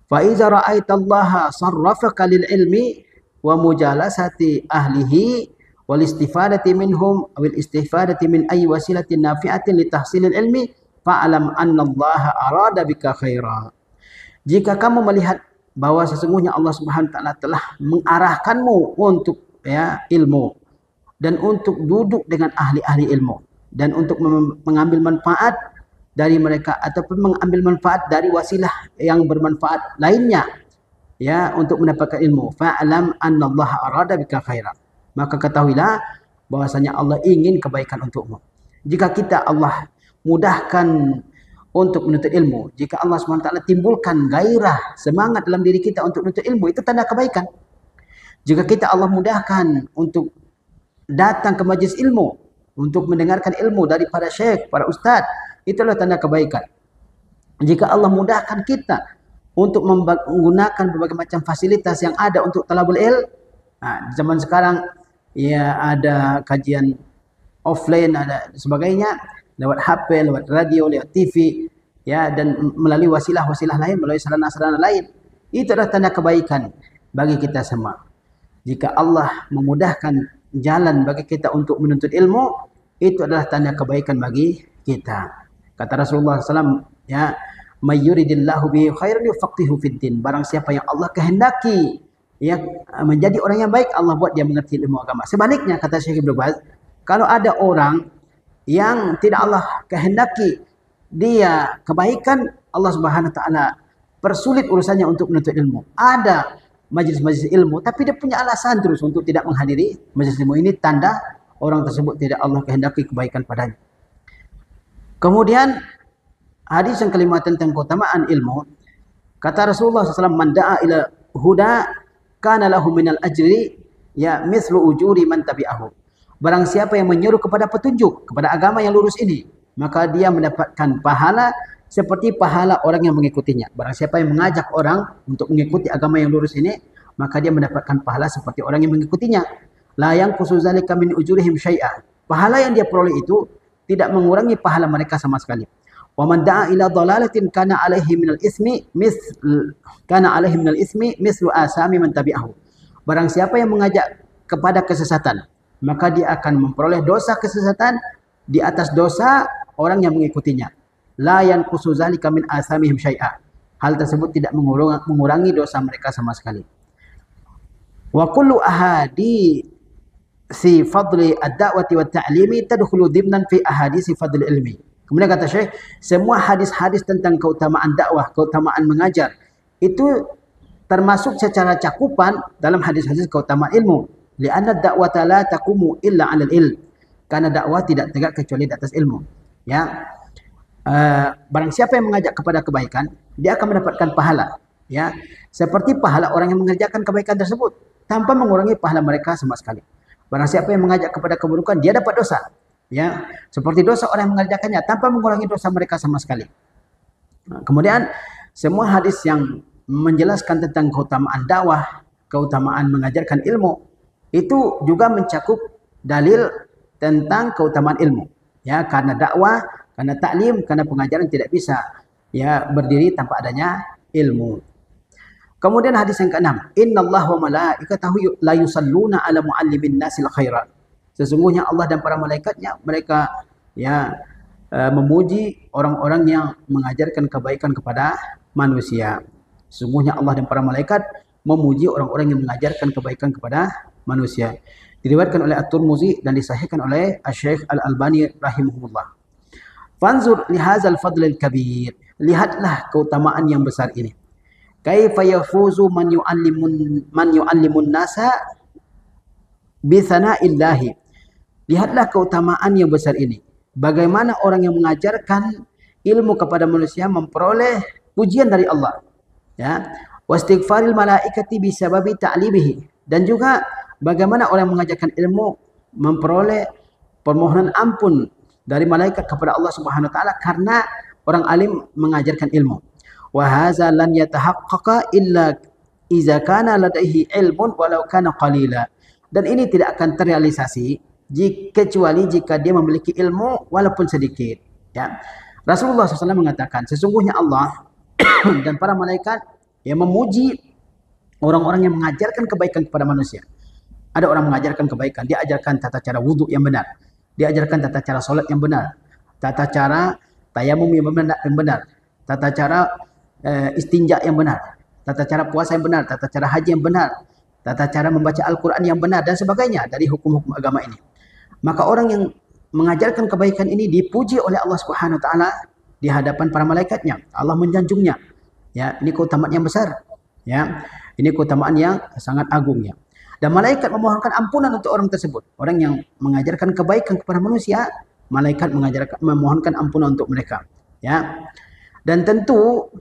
Fa iza ra'aitallaha sarrafaka lil ilmi wa mujalasati ahlihi wal istifadati minhum wal istifadati min ayyi wasilatin nafi'atin li tahsilil ilmi fa'lam anna Allah arada bika khaira. Jika kamu melihat bahwa sesungguhnya Allah Subhanahu wa taala telah mengarahkanmu untuk ya ilmu dan untuk duduk dengan ahli-ahli ilmu dan untuk mengambil manfaat dari mereka ataupun mengambil manfaat dari wasilah yang bermanfaat lainnya ya untuk mendapatkan ilmu. Fa'lam annallaha arada bika khairan. Maka ketahuilah bahwasanya Allah ingin kebaikan untukmu. Jika kita Allah mudahkan untuk menuntut ilmu, jika Allah SWT timbulkan gairah, semangat dalam diri kita untuk menuntut ilmu, itu tanda kebaikan. Jika kita Allah mudahkan untuk datang ke majlis ilmu, untuk mendengarkan ilmu dari para syekh, para ustaz, itulah tanda kebaikan. Jika Allah mudahkan kita untuk menggunakan berbagai macam fasilitas yang ada untuk talabul ilm, nah, zaman sekarang ya ada kajian offline, ada sebagainya, lewat HP, lewat radio, lewat TV, ya, dan melalui wasilah-wasilah lain, melalui sarana-sarana lain. Itu adalah tanda kebaikan bagi kita semua. Jika Allah memudahkan jalan bagi kita untuk menuntut ilmu, itu adalah tanda kebaikan bagi kita. Kata Rasulullah SAW, ya, may yuridillahu bihi khairan yufaqihu fid din. Barang siapa yang Allah kehendaki ya menjadi orang yang baik, Allah buat dia mengerti ilmu agama. Sebaliknya, kata Syekh Ibnu Baz, kalau ada orang yang tidak Allah kehendaki dia kebaikan, Allah Subhanahu wa taala persulit urusannya untuk menuntut ilmu. Ada majlis-majlis ilmu tapi dia punya alasan terus untuk tidak menghadiri majlis ilmu. Ini tanda orang tersebut tidak Allah kehendaki kebaikan padanya. Kemudian hadis yang kelima tentang keutamaan ilmu, kata Rasulullah SAW, man da'a ila huda kana lahu minal ajri ya mithlu ujuri man tabi'ahu. Barang siapa yang menyuruh kepada petunjuk, kepada agama yang lurus ini, maka dia mendapatkan pahala seperti pahala orang yang mengikutinya. Barang siapa yang mengajak orang untuk mengikuti agama yang lurus ini, maka dia mendapatkan pahala seperti orang yang mengikutinya. La yanqusu zalika min ujurihim syai'a. Pahala yang dia peroleh itu tidak mengurangi pahala mereka sama sekali. Wa man da'a ila dhalalatin kana alaihi minal ismi mislu asami man tabi'ahu. Barang siapa yang mengajak kepada kesesatan, maka dia akan memperoleh dosa kesesatan di atas dosa orang yang mengikutinya. La yanqusu zalika min asamihim syai'a. Hal tersebut tidak mengurangi dosa mereka sama sekali. Wa kullu ahadi si fadli ad-da'wati wa ta'limi tadkhulu dhimnan fi ahadisi fadli ilmi. Kemudian kata Syekh, semua hadis-hadis tentang keutamaan dakwah, keutamaan mengajar, itu termasuk secara cakupan dalam hadis-hadis keutamaan ilmu. Li'anna ad-da'wata la taqumu illa 'alal ilm. Karena dakwah tidak tegak kecuali di atas ilmu. Ya. Barang siapa yang mengajak kepada kebaikan, dia akan mendapatkan pahala. Ya. Seperti pahala orang yang mengerjakan kebaikan tersebut tanpa mengurangi pahala mereka sama sekali. Barang siapa yang mengajak kepada keburukan, dia dapat dosa. Ya. Seperti dosa orang yang mengerjakannya tanpa mengurangi dosa mereka sama sekali. Nah, kemudian semua hadis yang menjelaskan tentang keutamaan dakwah, keutamaan mengajarkan ilmu, itu juga mencakup dalil tentang keutamaan ilmu. Ya, karena dakwah, karena taklim, karena pengajaran tidak bisa ya berdiri tanpa adanya ilmu. Kemudian hadis yang ke-6, innallaha wa malaikatahu la yusalluna ala muallimin nasil khairat. Sesungguhnya Allah dan para malaikatnya mereka ya memuji orang-orang yang mengajarkan kebaikan kepada manusia. Sesungguhnya Allah dan para malaikat memuji orang-orang yang mengajarkan kebaikan kepada manusia. Diriwayatkan oleh At-Tirmidzi dan disahihkan oleh Asy-Syaikh Al-Albani rahimahullah. Fanzur li hadzal fadlil kabir. Lihatlah keutamaan yang besar ini. Kaifa yafuzu man yu'allimun nasa bi tsanaillahi. Lihatlah keutamaan yang besar ini. Bagaimana orang yang mengajarkan ilmu kepada manusia memperoleh pujian dari Allah. Ya. Wastighfaril malaikati bisababi ta'limihi. Dan juga bagaimana orang yang mengajarkan ilmu memperoleh permohonan ampun dari malaikat kepada Allah Subhanahu wa taala karena orang alim mengajarkan ilmu. Wa hadza lan yatahaqqaqa illa idza kana ladaihi ilmun walau kana qalila. Dan ini tidak akan terrealisasi kecuali jika dia memiliki ilmu walaupun sedikit. Ya. Rasulullah SAW mengatakan, sesungguhnya Allah dan para malaikat yang memuji orang-orang yang mengajarkan kebaikan kepada manusia. Ada orang mengajarkan kebaikan, dia ajarkan tata cara wudhu yang benar, dia ajarkan tata cara solat yang benar, tata cara tayamum yang benar, tata cara istinja yang benar, tata cara puasa yang benar, tata cara haji yang benar, tata cara membaca Al-Quran yang benar, dan sebagainya dari hukum-hukum agama ini. Maka orang yang mengajarkan kebaikan ini dipuji oleh Allah Subhanahu wa taala di hadapan para malaikatnya. Allah menjanjungnya. Ya, ini keutamaan yang besar. Ya. Ini keutamaan yang sangat agung ya. Dan malaikat memohonkan ampunan untuk orang tersebut. Orang yang mengajarkan kebaikan kepada manusia, malaikat memohonkan ampunan untuk mereka. Ya. Dan tentu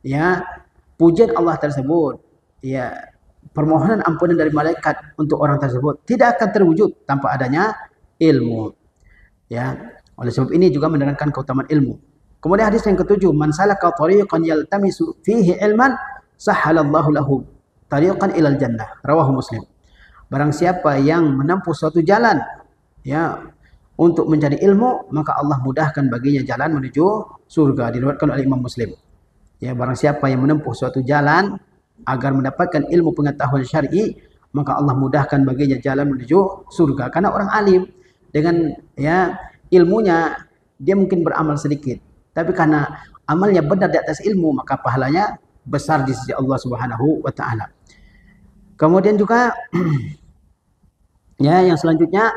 ya pujian Allah tersebut, ya permohonan ampunan dari malaikat untuk orang tersebut tidak akan terwujud tanpa adanya ilmu. Ya, oleh sebab ini juga menerangkan keutamaan ilmu. Kemudian hadis yang ketujuh, man salaka tariqan yaltamisu fihi ilman sahhalallahu lahu tariqan ilal jannah. Rawahu Muslim. Barang siapa yang menempuh suatu jalan ya untuk mencari ilmu, maka Allah mudahkan baginya jalan menuju surga. Diriwayatkan oleh Imam Muslim. Ya, barang siapa yang menempuh suatu jalan agar mendapatkan ilmu pengetahuan syar'i, maka Allah mudahkan baginya jalan menuju surga. Karena orang alim dengan ya ilmunya dia mungkin beramal sedikit, tapi karena amalnya benar di atas ilmu, maka pahalanya besar di sisi Allah Subhanahu wa taala. Kemudian juga ya yang selanjutnya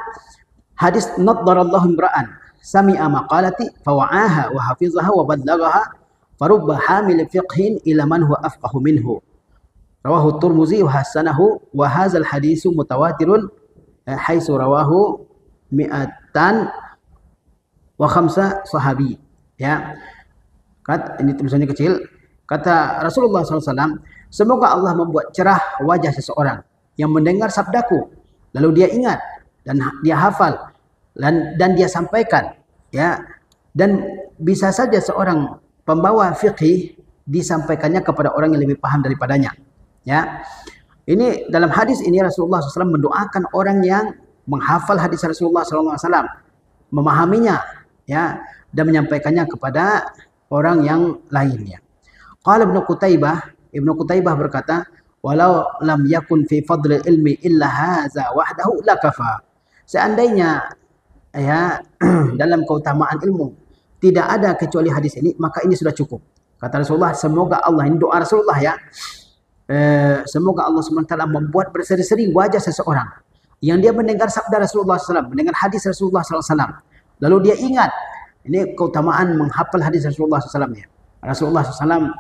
hadis naddarallahu imra'an sami'a maqalati fawa'aha wa hafizaha wa badlaghaha farubba hamil fiqhin ila man huwa afqahu minhu. Rawahu Tirmidzi wa hasanahu wa hadzal hadisu mutawatirun haitsu rawahu mi'atan wa khamsa sahabi. Ya. Ini tulisannya kecil. Kata Rasulullah SAW, semoga Allah membuat cerah wajah seseorang yang mendengar sabdaku, lalu dia ingat dan dia hafal dan dia sampaikan. Ya. Dan bisa saja seorang pembawa fikih disampaikannya kepada orang yang lebih paham daripadanya. Ya. Ini dalam hadis ini Rasulullah SAW mendoakan orang yang menghafal hadis Rasulullah SAW, memahaminya, ya, dan menyampaikannya kepada orang yang lainnya. Qala Ibnu Qutaibah berkata, walau lam yakun fi fadlil ilmi illa hadza wahdahu lakafa. Seandainya ya dalam keutamaan ilmu tidak ada kecuali hadis ini, maka ini sudah cukup. Kata Rasulullah, semoga Allah, ini doa Rasulullah ya, semoga Allah SWT membuat berseri-seri wajah seseorang yang dia mendengar sabda Rasulullah SAW, mendengar hadis Rasulullah SAW, lalu dia ingat. Ini keutamaan menghafal hadis Rasulullah SAW ya. Rasulullah SAW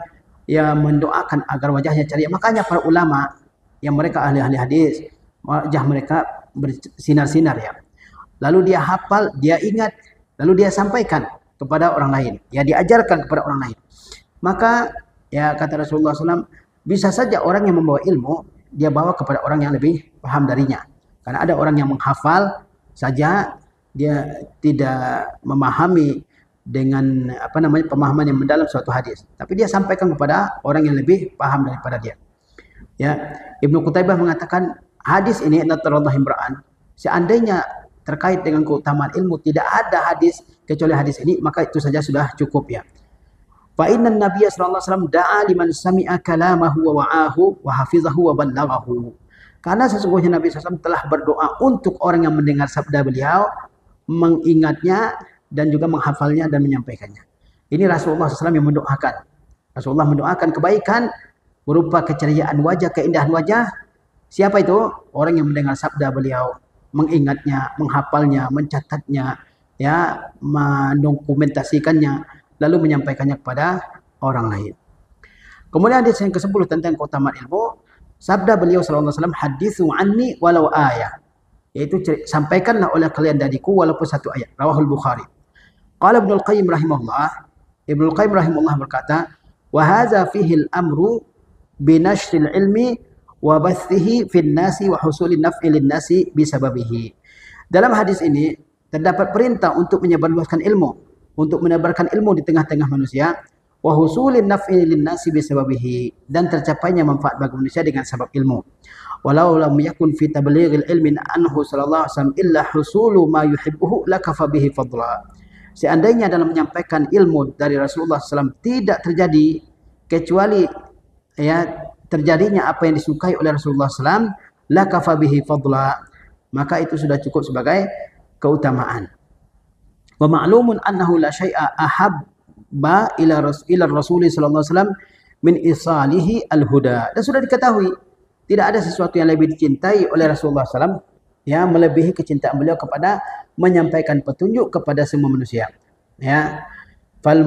ya mendoakan agar wajahnya ceria. Makanya para ulama yang mereka ahli-ahli hadis, wajah mereka bersinar-sinar ya. Lalu dia hafal, dia ingat, lalu dia sampaikan kepada orang lain. Ya, diajarkan kepada orang lain. Maka ya kata Rasulullah SAW, bisa saja orang yang membawa ilmu, dia bawa kepada orang yang lebih paham darinya. Karena ada orang yang menghafal saja, dia tidak memahami dengan pemahaman yang mendalam suatu hadis, tapi dia sampaikan kepada orang yang lebih paham daripada dia. Ya, Ibnu Qutaibah mengatakan hadis ini naddarallahu imra'an, seandainya terkait dengan keutamaan ilmu tidak ada hadis kecuali hadis ini, maka itu saja sudah cukup ya. Fa inna Nabiy sallallahu alaihi wasallam da'a liman sami'a kalamahu wa wa'ahu wa hafizahu wa ballaghahu. Karena sesungguhnya Nabi SAW telah berdoa untuk orang yang mendengar sabda beliau, mengingatnya dan juga menghafalnya dan menyampaikannya. Ini Rasulullah SAW yang mendoakan. Rasulullah mendoakan kebaikan berupa keceriaan wajah, keindahan wajah. Siapa itu? Orang yang mendengar sabda beliau, mengingatnya, menghafalnya, mencatatnya, ya, mendokumentasikannya, lalu menyampaikannya kepada orang lain. Kemudian hadis yang ke-10 tentang keutamaan ilmu. Sabda beliau sallallahu alaihi wasallam, hadithu anni walau ayah. yaitu sampaikanlah oleh kalian dariku walaupun satu ayat. Rawahul Bukhari. Qala Ibnu Al-Qayyim rahimahullah, Ibnu Al-Qayyim rahimahullah berkata, wa hadza fihi al-amru bi nashril ilmi wa bathihi fin nasi wa husulin naf'i lin nasi bisababihi. Dalam hadis ini terdapat perintah untuk menyebarluaskan ilmu, untuk menebarkan ilmu di tengah-tengah manusia, wa husulin naf'i lin nasi bisababihi, dan tercapainya manfaat bagi manusia dengan sebab ilmu. Walau lam yakun fi tablighil ilmi anhu sallallahu alaihi wasallam illa husulu ma yuhibbuhu lakafa bihi fadla. Seandainya dalam menyampaikan ilmu dari Rasulullah SAW tidak terjadi kecuali terjadinya apa yang disukai oleh Rasulullah SAW, lakafa bihi fadla, maka itu sudah cukup sebagai keutamaan. Wa ma'lumun annahu la syai'a ahabba ila Rasul sallallahu alaihi wasallam min isalihi al-huda. Dan sudah diketahui tidak ada sesuatu yang lebih dicintai oleh Rasulullah SAW ya, melebihi kecintaan beliau kepada menyampaikan petunjuk kepada semua manusia. Ya, fal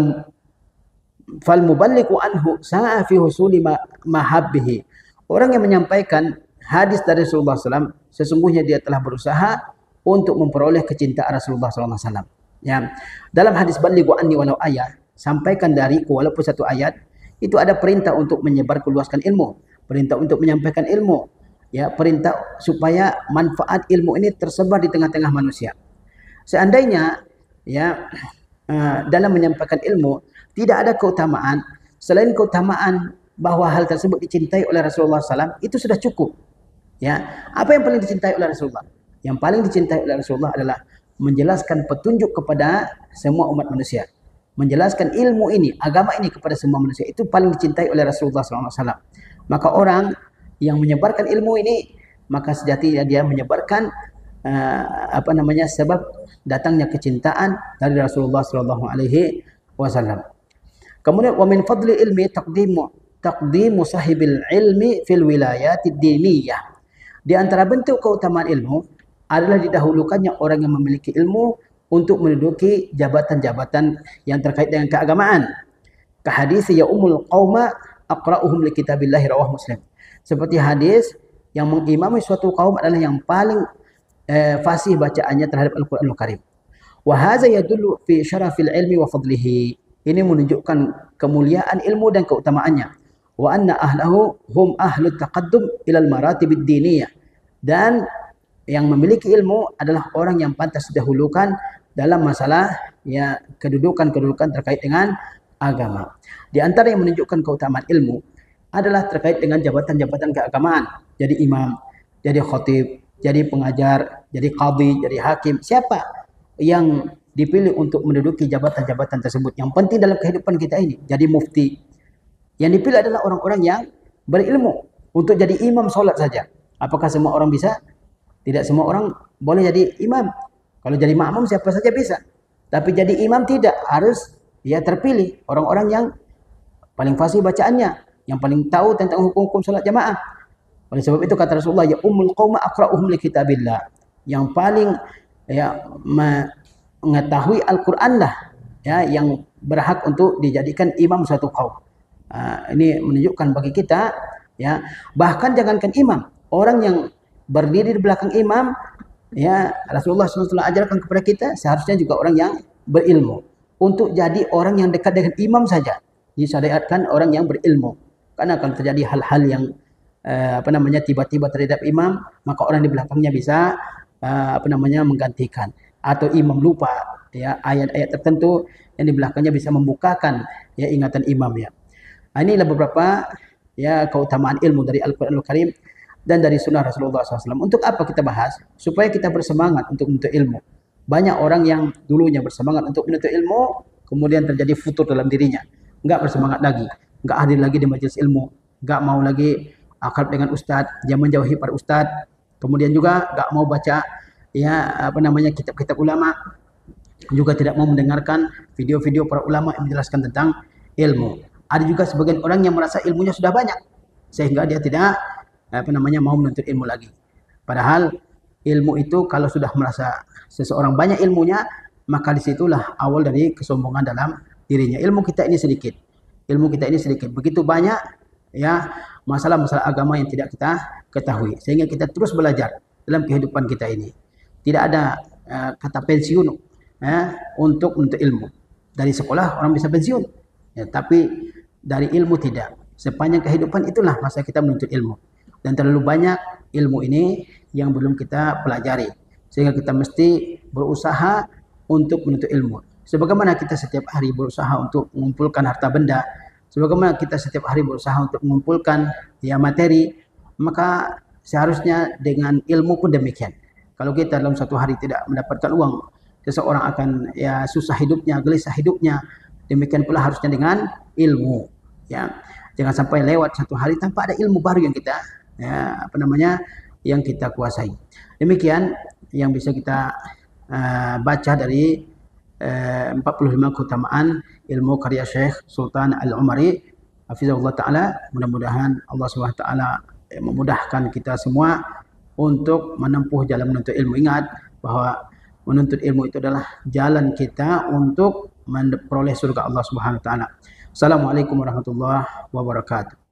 muballighu anhu sa'a fi husuli mahabbihi. Orang yang menyampaikan hadis dari Rasulullah SAW, sesungguhnya dia telah berusaha untuk memperoleh kecintaan Rasulullah SAW. Ya, dalam hadis balighu anni walau ayat, sampaikan dariku walaupun satu ayat, itu ada perintah untuk menyebar luaskan ilmu, perintah untuk menyampaikan ilmu, ya, perintah supaya manfaat ilmu ini tersebar di tengah-tengah manusia. Seandainya ya dalam menyampaikan ilmu tidak ada keutamaan selain keutamaan bahwa hal tersebut dicintai oleh Rasulullah SAW, itu sudah cukup. Ya, apa yang paling dicintai oleh Rasulullah? Yang paling dicintai oleh Rasulullah adalah menjelaskan petunjuk kepada semua umat manusia, menjelaskan ilmu ini, agama ini kepada semua manusia. Itu paling dicintai oleh Rasulullah SAW. Maka orang yang menyebarkan ilmu ini, maka sejatinya dia menyebarkan sebab datangnya kecintaan dari Rasulullah SAW. Kemudian wa min fadli ilmi taqdimu sahibil ilmi fil wilayatid diniyah. Di antara bentuk keutamaan ilmu adalah didahulukannya orang yang memiliki ilmu untuk menduduki jabatan-jabatan yang terkait dengan keagamaan. Kahadis ya umul qauma aqra'uhum li kitabillahi rawah Muslim. Seperti hadis yang mengimami suatu kaum adalah yang paling fasih bacaannya terhadap Al-Qur'anul Karim. Wa hadza yadullu fi syarafil ilmi wa fadlihi. Ini menunjukkan kemuliaan ilmu dan keutamaannya. Wa anna ahlahu hum ahlut taqaddum ilal maratibid diniyah. Dan yang memiliki ilmu adalah orang yang pantas didahulukan dalam masalah ya kedudukan terkait dengan agama. Di antara yang menunjukkan keutamaan ilmu adalah terkait dengan jabatan-jabatan keagamaan. Jadi imam, jadi khatib, jadi pengajar, jadi qadhi, jadi hakim. Siapa yang dipilih untuk menduduki jabatan-jabatan tersebut? Yang penting dalam kehidupan kita ini, jadi mufti. Yang dipilih adalah orang-orang yang berilmu untuk jadi imam solat saja. Apakah semua orang bisa? Tidak semua orang boleh jadi imam. Kalau jadi makmum siapa saja bisa. Tapi jadi imam tidak, harus ya terpilih orang-orang yang paling fasih bacaannya, yang paling tahu tentang hukum-hukum salat jamaah. Oleh sebab itu kata Rasulullah, ya ummul qauma aqra'uhum li kitabillah. Yang paling ya mengetahui Al-Qur'an lah ya yang berhak untuk dijadikan imam suatu kaum. Ini menunjukkan bagi kita ya, bahkan jangankan imam, orang yang berdiri di belakang imam ya, Rasulullah SAW ajarkan kepada kita seharusnya juga orang yang berilmu. Untuk jadi orang yang dekat dengan imam saja disyariatkan orang yang berilmu. Karena kalau terjadi hal-hal yang tiba-tiba terhadap imam, maka orang di belakangnya bisa menggantikan, atau imam lupa ya ayat-ayat tertentu yang di belakangnya bisa membukakan ya ingatan imam ya. Inilah beberapa ya keutamaan ilmu dari Al-Qur'anul Karim dan dari sunnah Rasulullah SAW. Untuk apa kita bahas? Supaya kita bersemangat untuk menuntut ilmu. Banyak orang yang dulunya bersemangat untuk menuntut ilmu, kemudian terjadi futur dalam dirinya. Enggak bersemangat lagi, enggak hadir lagi di majelis ilmu, enggak mau lagi akrab dengan ustadz, dia menjauhi para ustadz. Kemudian juga enggak mau baca ya kitab-kitab ulama, juga tidak mau mendengarkan video-video para ulama yang menjelaskan tentang ilmu. Ada juga sebagian orang yang merasa ilmunya sudah banyak sehingga dia tidak mau menuntut ilmu lagi. Padahal ilmu itu kalau sudah merasa seseorang banyak ilmunya, maka disitulah awal dari kesombongan dalam dirinya. Ilmu kita ini sedikit. Begitu banyak ya masalah-masalah agama yang tidak kita ketahui. Sehingga kita terus belajar. dalam kehidupan kita ini. Tidak ada kata pensiun untuk menuntut ilmu. Dari sekolah orang bisa pensiun, tapi dari ilmu tidak. Sepanjang kehidupan itulah masa kita menuntut ilmu. Dan terlalu banyak ilmu ini yang belum kita pelajari. Sehingga kita mesti berusaha untuk menuntut ilmu. Sebagaimana kita setiap hari berusaha untuk mengumpulkan harta benda, sebagaimana kita setiap hari berusaha untuk mengumpulkan materi, maka seharusnya dengan ilmu pun demikian. Kalau kita dalam satu hari tidak mendapatkan uang, seseorang akan susah hidupnya, gelisah hidupnya. Demikian pula harusnya dengan ilmu. Jangan sampai lewat satu hari tanpa ada ilmu baru yang kita yang kita kuasai. Demikian yang bisa kita baca dari 45 keutamaan ilmu karya Syekh Sultan Al-Umari hafizahullah taala. Mudah-mudahan Allah Subhanahu wa taala memudahkan kita semua untuk menempuh jalan menuntut ilmu. Ingat bahwa menuntut ilmu itu adalah jalan kita untuk memperoleh surga Allah Subhanahu wa taala. Assalamualaikum warahmatullahi wabarakatuh.